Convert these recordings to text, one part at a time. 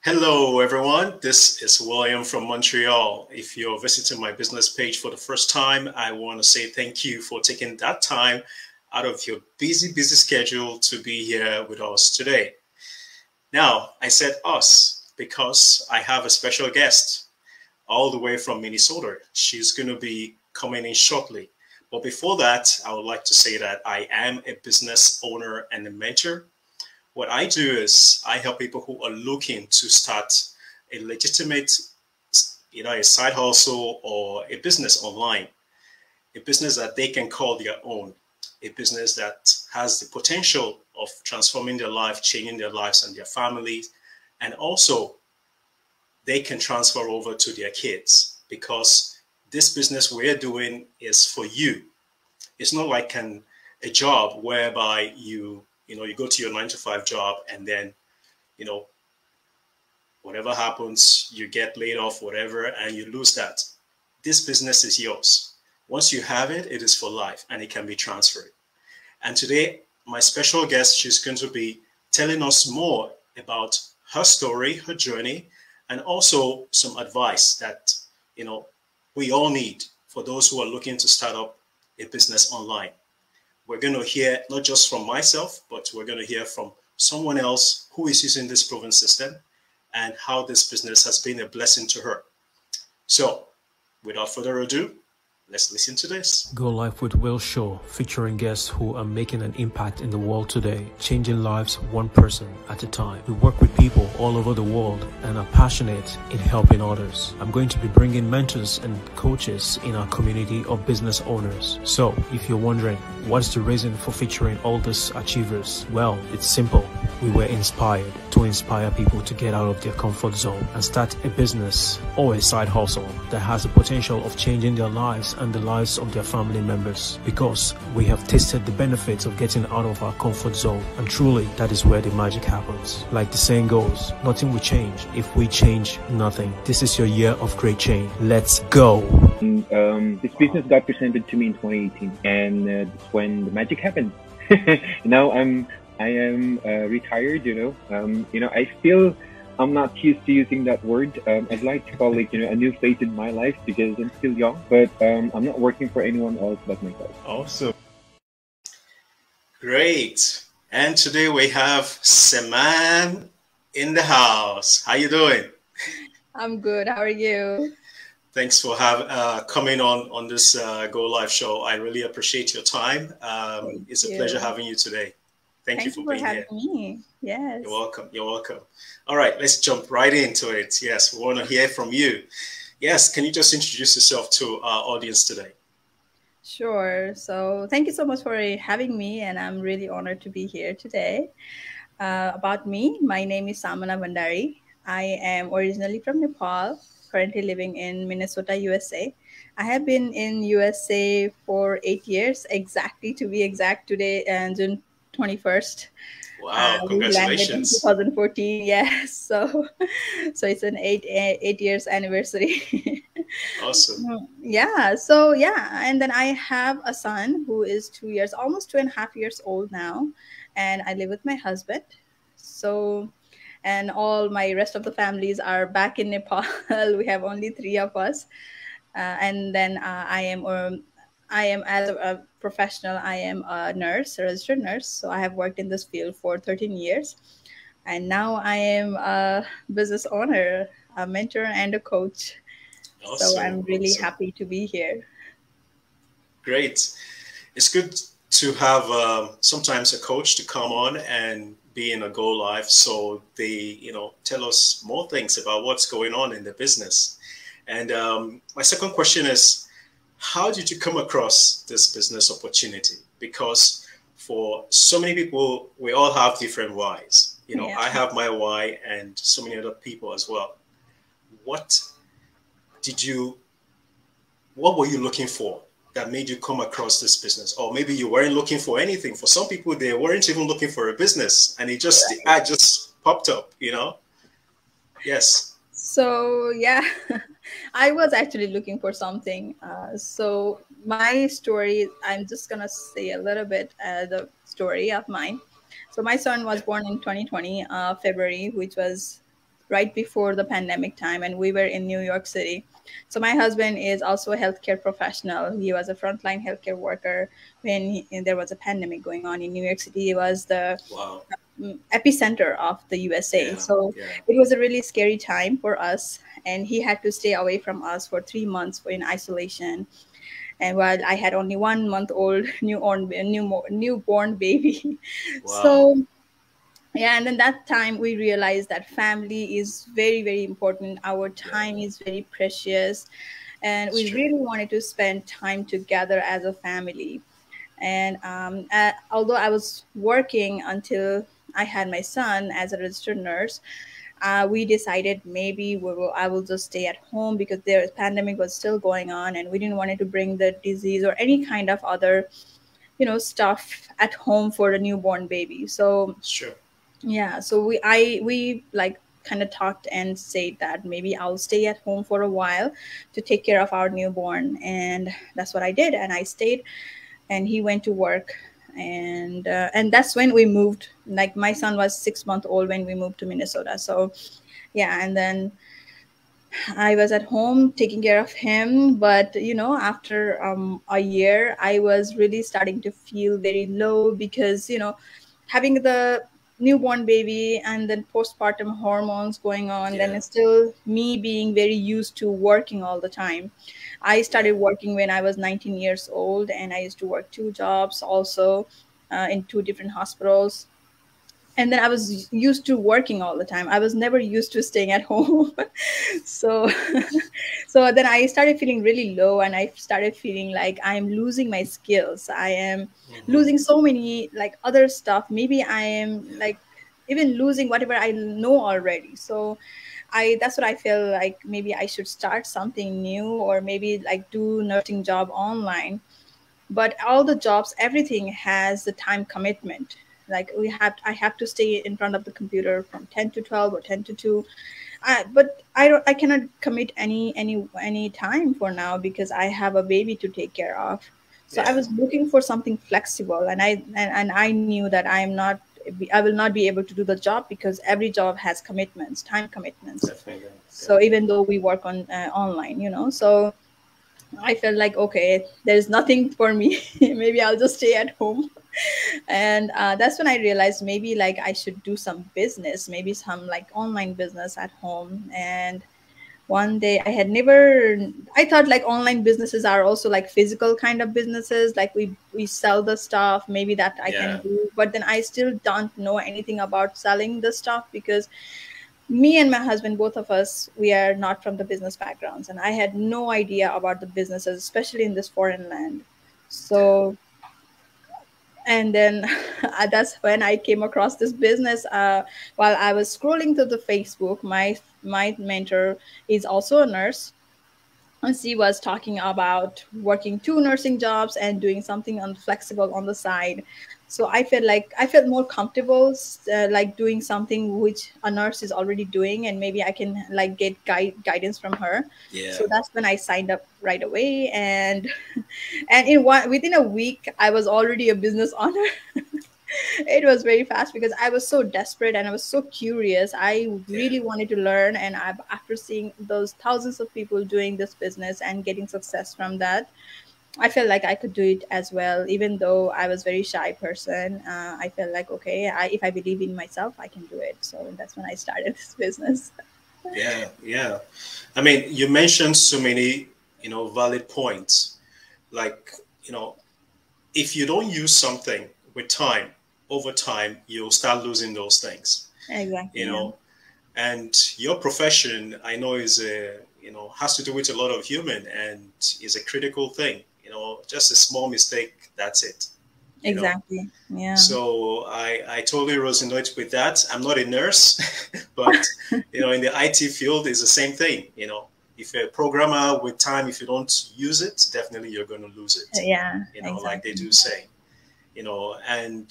Hello, everyone. This is William from Montreal. If you're visiting my business page for the first time, I want to say thank you for taking that time out of your busy schedule to be here with us today. Now, I said us because I have a special guest all the way from Minnesota. She's going to be coming in shortly. But before that, I would like to say that I am a business owner and a mentor. What I do is I help people who are looking to start a legitimate, a side hustle or a business online, a business that they can call their own, a business that has the potential of transforming their life, changing their lives and their families, and also they can transfer over to their kids because this business we're doing is for you. It's not like a job whereby you go to your 9 to 5 job and then, whatever happens, you get laid off, whatever, and you lose that. This business is yours. Once you have it, it is for life and it can be transferred. And today, my special guest, she's going to be telling us more about her story, her journey, and also some advice that, we all need for those who are looking to start up a business online. We're going to hear not just from myself, but we're going to hear from someone else who is using this proven system and how this business has been a blessing to her. So without further ado, let's listen to this. Go Live with Will Show, featuring guests who are making an impact in the world today, changing lives one person at a time. We work with people all over the world and are passionate in helping others. I'm going to be bringing mentors and coaches in our community of business owners. So if you're wondering, what's the reason for featuring all these achievers? Well, it's simple. We were inspired to inspire people to get out of their comfort zone and start a business or a side hustle that has the potential of changing their lives and the lives of their family members, because we have tasted the benefits of getting out of our comfort zone, and truly that is where the magic happens. Like the saying goes, nothing will change if we change nothing. This is your year of great change. Let's go. This business got presented to me in 2018, and that's when the magic happened. Now I am retired. I'm not used to using that word. I'd like to call it, a new phase in my life because I'm still young, but I'm not working for anyone else but myself. Awesome. Great. And today we have Seman in the house. How you doing? I'm good. How are you? Thanks for coming on this Go Live show. I really appreciate your time. It's a pleasure having you today. Thank you for being here. Thank you for having me. Yes. You're welcome. You're welcome. All right, let's jump right into it. Yes, we want to hear from you. Yes, can you just introduce yourself to our audience today? Sure. So thank you so much for having me, and I'm really honored to be here today. About me, my name is Samana Bandari. I am originally from Nepal, currently living in Minnesota, USA. I have been in USA for 8 years, exactly to be exact, today, June 21st. Wow, We congratulations. landed in 2014, yes. So it's an eight years anniversary. Awesome. Yeah. And then I have a son who is 2 years, almost 2.5 years old now. And I live with my husband. So, and all my rest of the families are back in Nepal. We have only 3 of us. And then I am as a professional, I am a nurse, a registered nurse. So I have worked in this field for 13 years. And now I am a business owner, a mentor, and a coach. Awesome. So I'm really happy to be here. Great. It's good to have sometimes a coach to come on and be in a Go Live so they, tell us more things about what's going on in the business. And my second question is, how did you come across this business opportunity? Because for so many people, we all have different whys. I have my why and so many other people as well. What were you looking for that made you come across this business? Or maybe you weren't looking for anything. For some people, they weren't even looking for a business and the ad just popped up, Yes. So, yeah, I was actually looking for something. So my story, I'm just going to say a little bit the story of mine. So my son was born in 2020, February, which was right before the pandemic time, and we were in New York City. So my husband is also a healthcare professional. He was a frontline healthcare worker when there was a pandemic going on in New York City. It was the Wow. epicenter of the USA. Yeah. So Yeah. it was a really scary time for us, and he had to stay away from us for 3 months in isolation. And while I had only 1 month old newborn baby. Wow. So yeah, and then that time we realized that family is very, very important. Our Yeah. time is very precious, and It's we true. really wanted to spend time together as a family. And although I was working until I had my son as a registered nurse, we decided maybe I will just stay at home because the pandemic was still going on, and we didn't want it to bring the disease or any kind of other, stuff at home for a newborn baby. So It's true. yeah, so we like kind of talked and said that maybe I'll stay at home for a while to take care of our newborn, and that's what I did. And I stayed, and he went to work, and that's when we moved. Like my son was 6 months old when we moved to Minnesota. So yeah, and then I was at home taking care of him. But after a year, I was really starting to feel very low because having the newborn baby and then postpartum hormones going on, then Yeah. it's still me being very used to working all the time. I Yeah. started working when I was 19 years old, and I used to work 2 jobs also, in 2 different hospitals. And then I was used to working all the time. I was never used to staying at home. So so then I started feeling really low, and I started feeling like I'm losing my skills. I am Hmm. losing so many like other stuff. Maybe I am Yeah. like even losing whatever I know already. So I that's what I feel like maybe I should start something new, or maybe like do nursing job online. But all the jobs, everything has the time commitment. Like I have to stay in front of the computer from 10 to 12 or 10 to 2. But I cannot commit any time for now because I have a baby to take care of. So I Yeah. was looking for something flexible, and I knew that I will not be able to do the job because every job has commitments, time commitments. Definitely. So Definitely. even though we work on online, so I felt like, okay, there's nothing for me. Maybe I'll just stay at home. And that's when I realized maybe like I should do some business, maybe some like online business at home. And one day I thought like online businesses are also like physical kind of businesses, like we sell the stuff, maybe that I can Yeah. do. But then I still don't know anything about selling the stuff because me and my husband, both of us, we are not from the business backgrounds, and I had no idea about the businesses, especially in this foreign land. Yeah. So and then that's when I came across this business, while I was scrolling through the Facebook. My mentor is also a nurse, and she was talking about working 2 nursing jobs and doing something flexible on the side. So I felt more comfortable, like doing something which a nurse is already doing, and maybe I can like get guidance from her. Yeah. So that's when I signed up right away, and within a week I was already a business owner. It was very fast because I was so desperate and I was so curious. I Yeah. really wanted to learn, and after seeing those thousands of people doing this business and getting success from that, I felt like I could do it as well. Even though I was very shy person, I felt like, okay, if I believe in myself, I can do it. So that's when I started this business. Yeah. Yeah. I mean, you mentioned so many, valid points. Like, you know, if you don't use something with time, over time, you'll start losing those things, you Exactly. Yeah. know. And your profession, I know, is has to do with a lot of human and is a critical thing. Just a small mistake, that's it. You know. Exactly. Yeah. So I totally resonate with that. I'm not a nurse, but in the IT field, is the same thing. If you're a programmer with time, if you don't use it, definitely you're going to lose it. Yeah. Like they Exactly. do say. And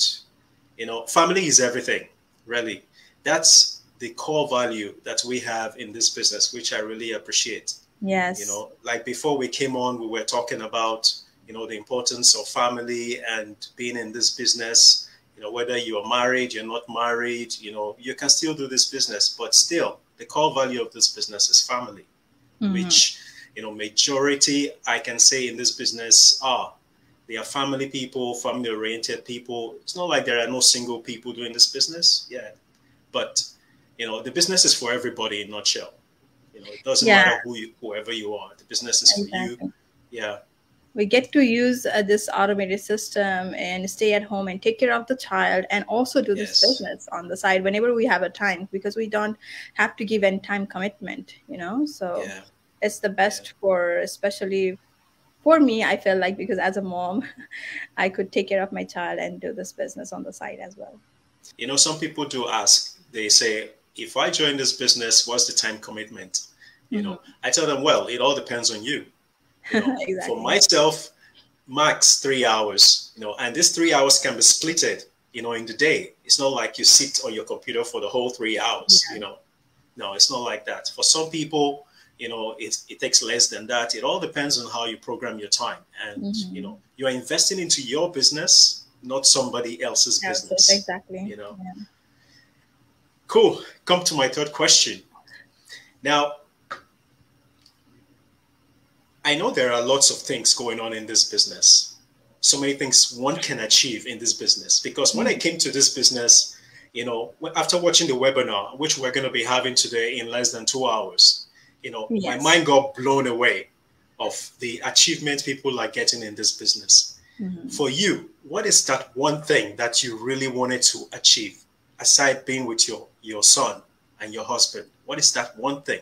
family is everything, really. That's the core value that we have in this business, which I really appreciate. Yes. Like before we came on, we were talking about, the importance of family and being in this business. Whether you're married, you're not married, you can still do this business, but still, the core value of this business is family, which, majority I can say in this business they are family people, family oriented people. It's not like there are no single people doing this business. Yeah. But, the business is for everybody in a nutshell. It doesn't matter whoever you are. The business is for you. Yeah. We get to use this automated system and stay at home and take care of the child and also do this business on the side whenever we have a time, because we don't have to give any time commitment, so it's the best for, especially for me, I feel like, because as a mom, I could take care of my child and do this business on the side as well. Some people do ask, they say, if I join this business, what's the time commitment? I tell them, well, it all depends on you. Exactly. For myself, max 3 hours, and this 3 hours can be splitted, in the day. It's not like you sit on your computer for the whole 3 hours, No, it's not like that. For some people, it takes less than that. It all depends on how you program your time. And, you're investing into your business, not somebody else's business. Exactly. Cool. Come to my third question. Now, I know there are lots of things going on in this business. So many things one can achieve in this business. Because when I came to this business, after watching the webinar, which we're going to be having today in less than 2 hours, my mind got blown away of the achievement people are getting in this business. For you, what is that one thing that you really wanted to achieve, aside being with your son and your husband? What is that one thing?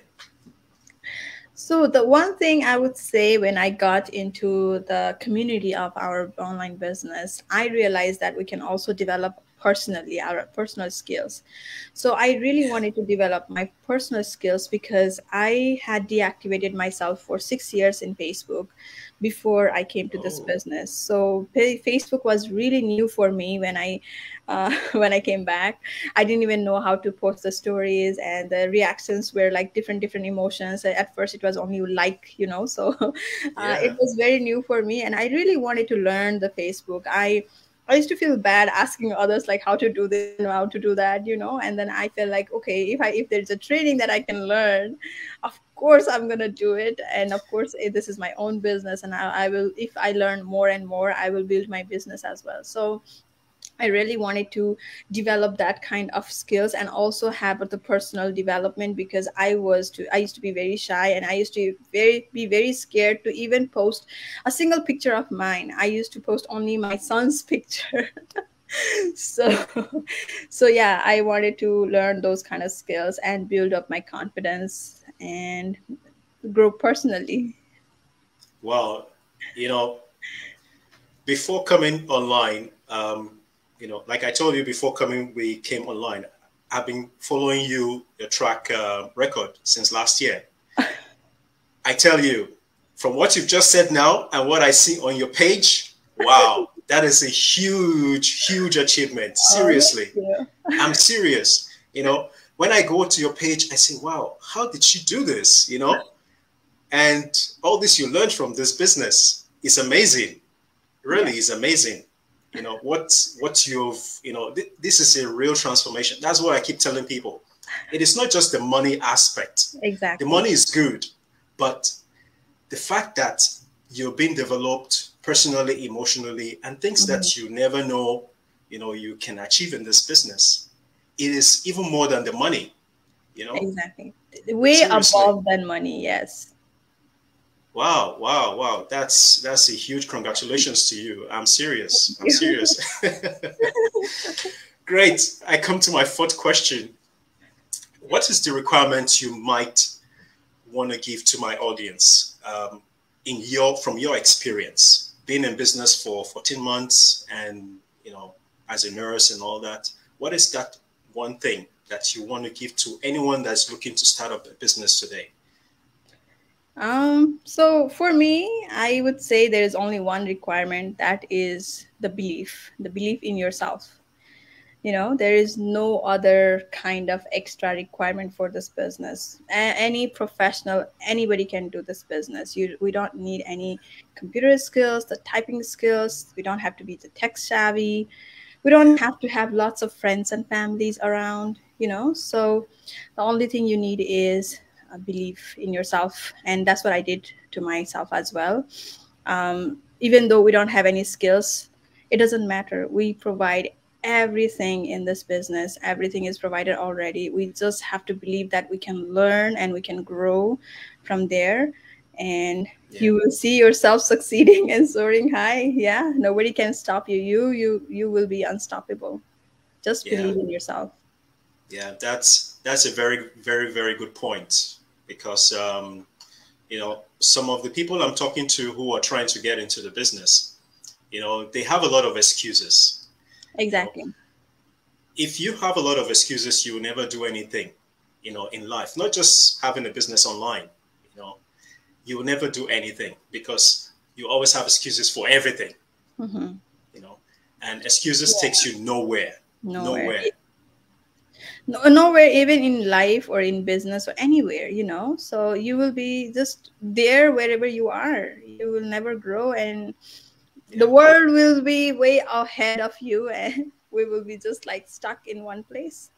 So the one thing I would say, when I got into the community of our online business, I realized that we can also develop personally our personal skills. So I really wanted to develop my personal skills because I had deactivated myself for 6 years in Facebook before I came to this business. So Facebook was really new for me when I when I came back. I didn't even know how to post the stories, and the reactions were like different emotions. At first it was only like, so it was very new for me, and I really wanted to learn the Facebook. I used to feel bad asking others like how to do this and how to do that, and then I felt like, okay, if there's a training that I can learn, of course I'm gonna do it. And of course, this is my own business, and I will, if I learn more and more, I will build my business as well. So I really wanted to develop that kind of skills and also have the personal development, because I used to be very shy, and I used to be very scared to even post a single picture of mine. I used to post only my son's picture. So yeah, I wanted to learn those kind of skills and build up my confidence and grow personally. Well, before coming online, like I told you before we came online, I've been following your track record since last year. I tell you, from what you've just said now and what I see on your page, wow, that is a huge, huge achievement. Seriously. I'm serious. When I go to your page, I say, wow, how did she do this? And all this you learned from this business is amazing. Really is amazing. What you've, this is a real transformation. That's what I keep telling people. It is not just the money aspect. Exactly. The money is good, but the fact that you're being developed personally, emotionally, and things that you never know, you can achieve in this business. It is even more than the money, Exactly. Way Seriously. above than money. Yes. Wow, wow, wow. That's a huge congratulations to you. I'm serious. I'm serious. Great. I come to my fourth question. What is the requirement you might want to give to my audience from your experience, being in business for 14 months and, as a nurse and all that? What is that one thing that you want to give to anyone that's looking to start up a business today? So for me, I would say there is only one requirement, that is the belief in yourself. There is no other kind of extra requirement for this business. Any professional, anybody can do this business. We don't need any computer skills, the typing skills. We don't have to be the tech savvy. We don't have to have lots of friends and families around. So the only thing you need is a belief in yourself, and that's what I did to myself as well. Even though we don't have any skills, it doesn't matter. We provide everything in this business. Everything is provided already. We just have to believe that we can learn and we can grow from there, and Yeah. you will see yourself succeeding and soaring high. Yeah, nobody can stop you. You will be unstoppable. Just Yeah. believe in yourself. Yeah, that's a very, very, very good point, because some of the people I'm talking to who are trying to get into the business, they have a lot of excuses. Exactly. If you have a lot of excuses, you will never do anything, in life. Not just having a business online, you know, you will never do anything because you always have excuses for everything, Mm-hmm. and excuses takes you nowhere, Nowhere. nowhere. No, nowhere, even in life or in business or anywhere. So you will be just there wherever you are. You will never grow, and the Yeah, world will be way ahead of you, and we will be just like stuck in one place.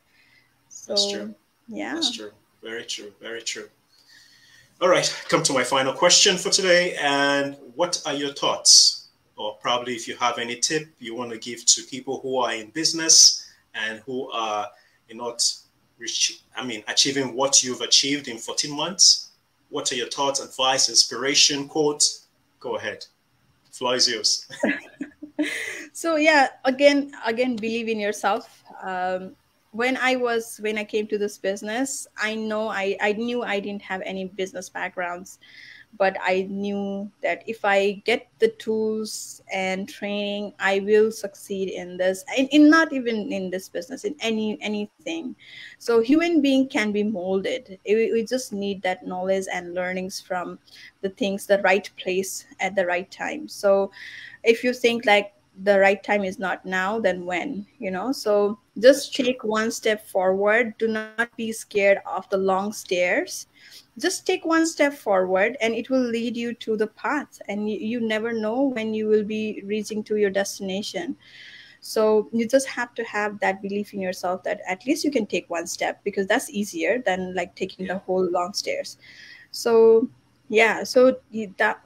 that's true. So yeah. That's true. Very true. Very true. All right, come to my final question for today. And what are your thoughts? Or probably if you have any tip you want to give to people who are in business and who are not achieving what you've achieved in 14 months. What are your thoughts, advice, inspiration, quotes? Go ahead. Floor is yours. So yeah, again believe in yourself. When I came to this business, I knew I didn't have any business backgrounds, but I knew that if I get the tools and training, I will succeed in this, in not even in this business, in anything. So human being can be molded. We just need that knowledge and learnings from the things, the right place at the right time. So if you think like the right time is not now, then when. So That's just true. take one step forward. Do not be scared of the long stairs. Just take one step forward, and it will lead you to the path, and you never know when you will be reaching to your destination. So you just have to have that belief in yourself that at least you can take one step, because that's easier than like taking Yeah. the whole long stairs. So yeah, so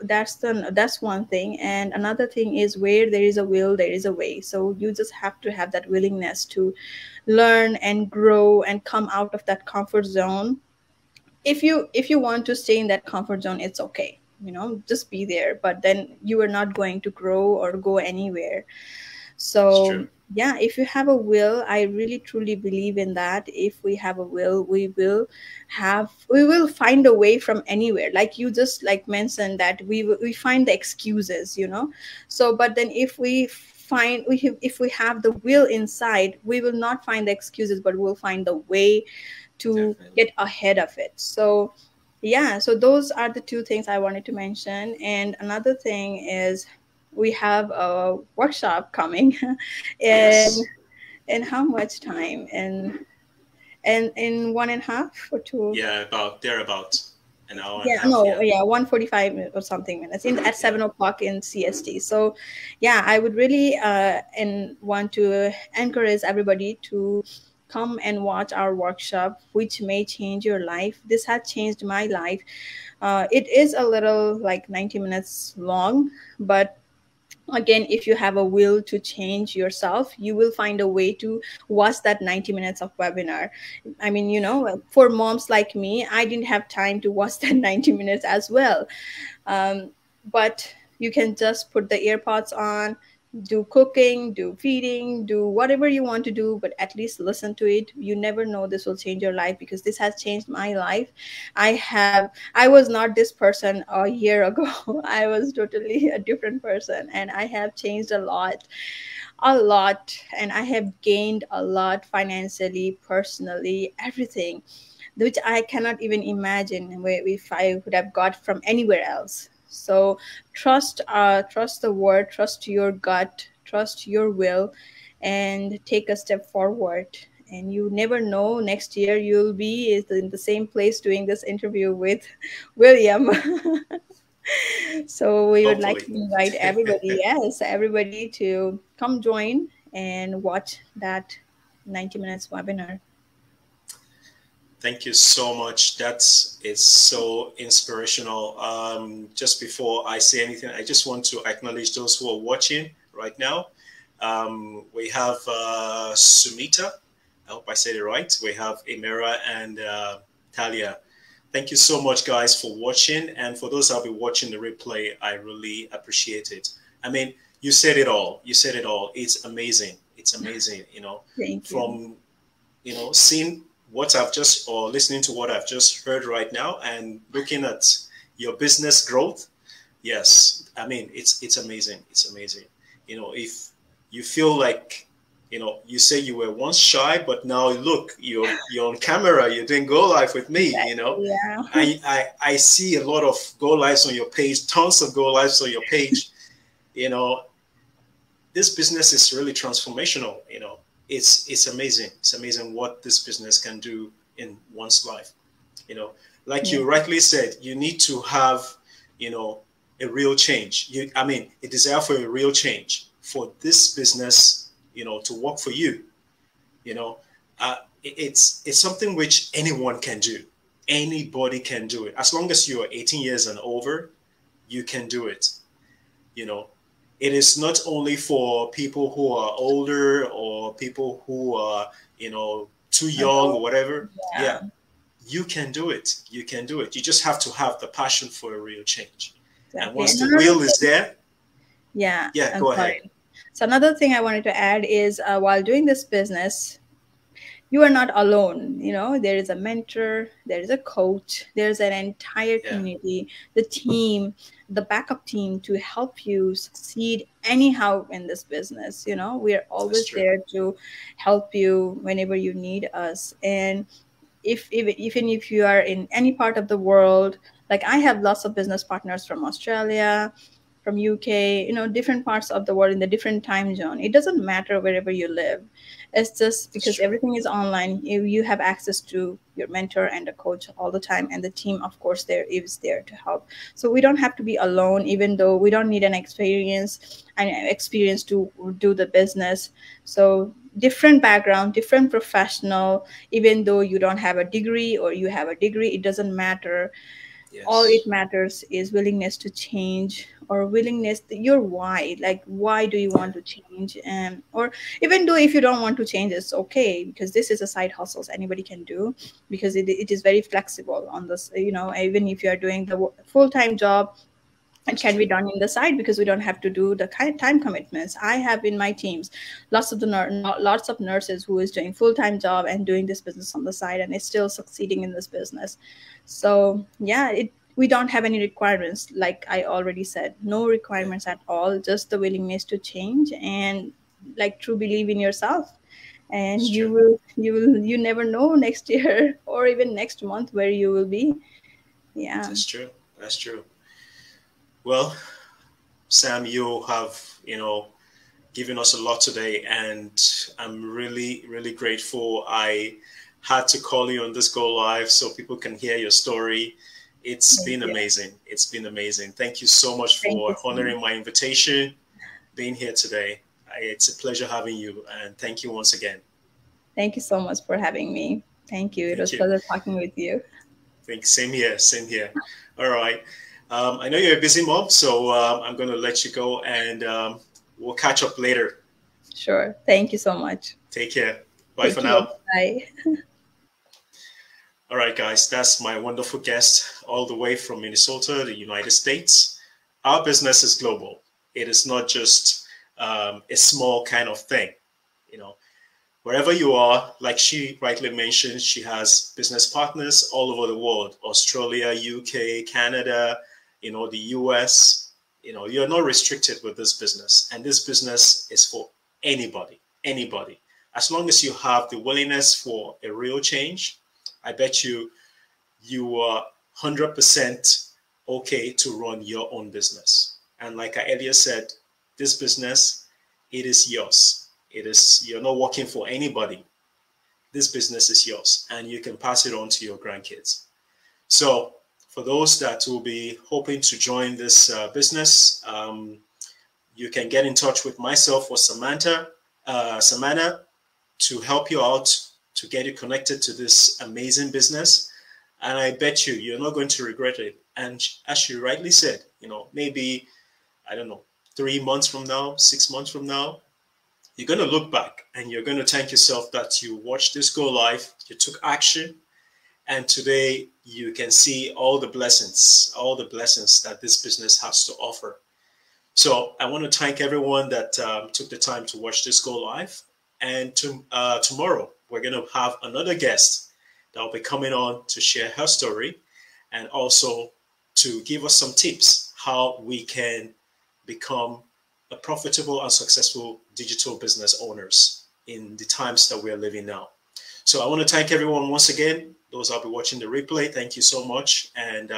that's one thing. And another thing is, where there is a will, there is a way. So you just have to have that willingness to learn and grow and come out of that comfort zone. If you want to stay in that comfort zone, it's okay, just be there, but then you are not going to grow or go anywhere. That's true. So yeah, if you have a will, I really truly believe in that. If we have a will, we will find a way from anywhere. Like you just like mentioned that we find the excuses. So but then if we have the will inside, we will not find the excuses, but we'll find the way to Definitely. get ahead of it. So yeah, so those are the two things I wanted to mention. And another thing is, we have a workshop coming in Yes. in how much time? In 1.5 or 2? Yeah, about an hour and a Yeah, half. no, Yeah. yeah, 1:45 or something minutes at Yeah. 7 o'clock in CST. So yeah, I would really and want to encourage everybody to come and watch our workshop, which may change your life. This has changed my life. It is a little like 90 minutes long, but again, if you have a will to change yourself, you will find a way to watch that 90 minutes of webinar. I mean, for moms like me, I didn't have time to watch that 90 minutes as well. But you can just put the earpods on, do cooking, do feeding, do whatever you want to do, but at least listen to it. You never know, this will change your life, because this has changed my life. I was not this person a year ago. I was totally a different person, and I have changed a lot, and I have gained a lot financially, personally, everything, which I cannot even imagine if I would have got from anywhere else. So trust the word, trust your gut, trust your will, and take a step forward. And you never know, next year you'll be in the same place doing this interview with William. So we would like Hopefully. to invite everybody, yes, everybody to come join and watch that 90 minutes webinar. Thank you so much. It's so inspirational. Just before I say anything, I just want to acknowledge those who are watching right now. We have Sumita. I hope I said it right. We have Emera and Talia. Thank you so much, guys, for watching. And for those that'll be watching the replay, I really appreciate it. I mean, you said it all. You said it all. It's amazing. It's amazing, you know. Thank you. From, you know, seeing what I've just, or listening to what I've just heard right now and looking at your business growth. Yes. I mean, it's amazing. It's amazing. You know, if you feel like, you know, you say you were once shy, but now look, you're on camera, you're doing Go Live with me, you know. Yeah. I see a lot of Go Lives on your page, tons of Go Lives on your page. You know, this business is really transformational, you know. It's amazing. It's amazing what this business can do in one's life. You know, like you rightly said, you need to have, you know, a real change. I mean, a desire for a real change for this business, you know, to work for you. You know, it's something which anyone can do. Anybody can do it. As long as you are 18 years and over, you can do it. You know, it is not only for people who are older or people who are, you know, too young or whatever. Yeah, you can do it. You can do it. You just have to have the passion for a real change. Exactly. And once the will is there. Yeah. Go ahead. So another thing I wanted to add is while doing this business, you are not alone. You know, there is a mentor, there is a coach, there's an entire community, the team, the backup team to help you succeed anyhow in this business. You know, we are always there to help you whenever you need us. And even if you are in any part of the world, like I have lots of business partners from Australia, from UK, you know, different parts of the world in the different time zone. It doesn't matter wherever you live. It's just because everything is online, you have access to your mentor and a coach all the time, and the team, of course, is there to help. So we don't have to be alone, even though we don't need an experience to do the business. So different background, different professional, even though you don't have a degree or you have a degree, it doesn't matter. Yes. All it matters is willingness to change, or willingness, your why, like why do you want to change? Or even though if you don't want to change, it's okay, because this is a side hustle anybody can do, because it is very flexible on this. You know, even if you are doing the full-time job, it can be done in the side, because we don't have to do the kind of time commitments. I have in my teams lots of nurses who is doing full-time job and doing this business on the side, and is still succeeding in this business. So yeah, we don't have any requirements. Like I already said, no requirements at all, just the willingness to change and like true believe in yourself. And you never know next year or even next month where you will be. Yeah, that's true. That's true. Well, Sam, you have, you know, given us a lot today, and I'm really, really grateful. I had to call you on this Go Live so people can hear your story. It's been amazing. It's been amazing. Thank you so much for honoring my invitation, being here today. It's a pleasure having you, and thank you once again. Thank you so much for having me. Thank you. It was a pleasure talking with you. Same here. Same here. All right. I know you're a busy mom, so I'm going to let you go, and we'll catch up later. Sure. Thank you so much. Take care. Bye for now. Bye. All right, guys, that's my wonderful guest all the way from Minnesota, the United States. Our business is global. It is not just a small kind of thing. You know, wherever you are, like she rightly mentioned, she has business partners all over the world: Australia, UK, Canada, you know, the US. You know, you're not restricted with this business, and this business is for anybody. As long as you have the willingness for a real change, I bet you are 100% okay to run your own business. And like I earlier said, this business, it is yours. You're not working for anybody. This business is yours, and you can pass it on to your grandkids. So for those that will be hoping to join this business, you can get in touch with myself or Samantha to help you out to get you connected to this amazing business. And I bet you're not going to regret it. And as you rightly said, maybe, I don't know, 3 months from now, 6 months from now, you're going to look back and you're going to thank yourself that you watched this go live, you took action, and today you can see all the blessings that this business has to offer. So I want to thank everyone that took the time to watch this go live. And tomorrow, we're going to have another guest that will be coming on to share her story and also to give us some tips how we can become a profitable and successful digital business owners in the times that we are living now. So I want to thank everyone once again. Those I'll be watching the replay, thank you so much. And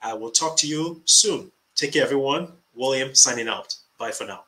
I will talk to you soon. Take care, everyone. William signing out. Bye for now.